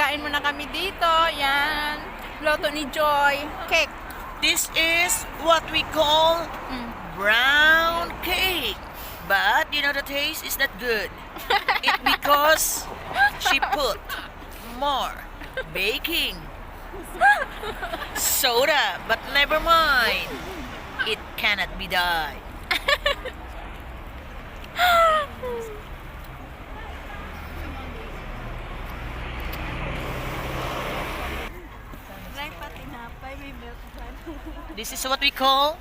Kain muna kami dito. Yan. Loto ni Joy. Cake. This is what we call brown cake. But, you know, the taste is not good. It's because she put more baking soda. But never mind. It cannot be done. This is what we call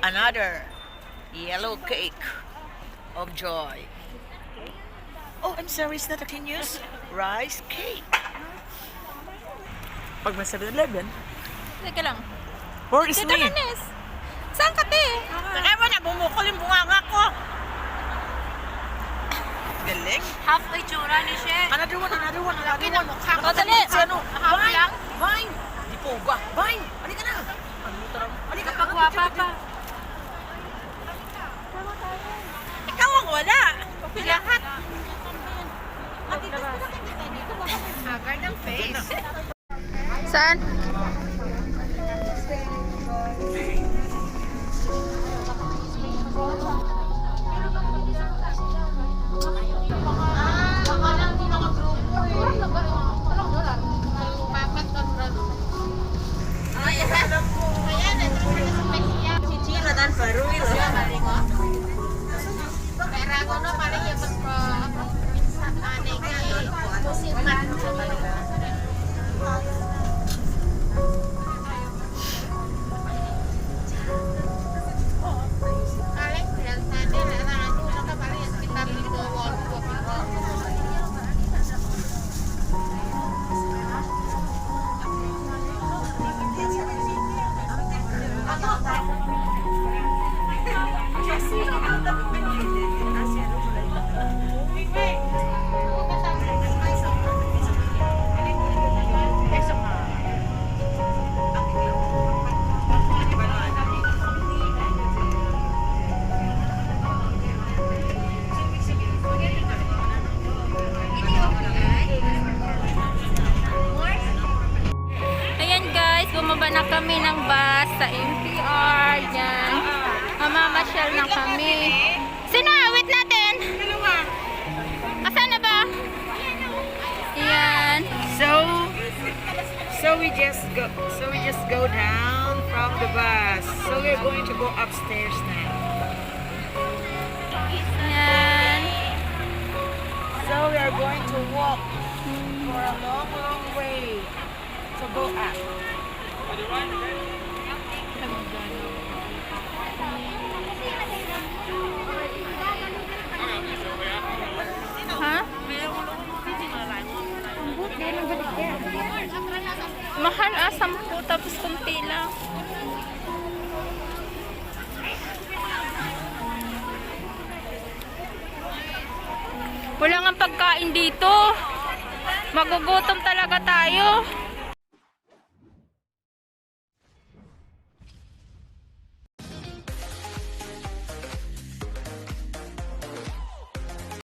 another yellow cake of joy. Oh, I'm sorry, it's not a glutinous rice cake. Pag may 7-Eleven, Teka lang. where is Tita me? Manes. Saan ka, te? Teka mo na, bumukol yung bunganga ko. Galing. Half kay tsura ni She. Another one. Laki ng mukha ko. Dali. Ano? Half lang. Vine! Di po ba? Vine! Halika na! Halika pa. Pagwapa pa. Ikaw ang wala! Lahat. Hagar ng face. Saan? Bumaba na kami ng bus sa MTR. Yan. Mamamasyal na kami. Sinawit natin. Asan na ba? Yan. So we just go down from the bus. So we're going to go upstairs now. Yan. So we are going to walk for a long way to go up. Ha? Mahal 10 tapos kunti lang. Wala nga pagkain dito. Magugutom talaga tayo.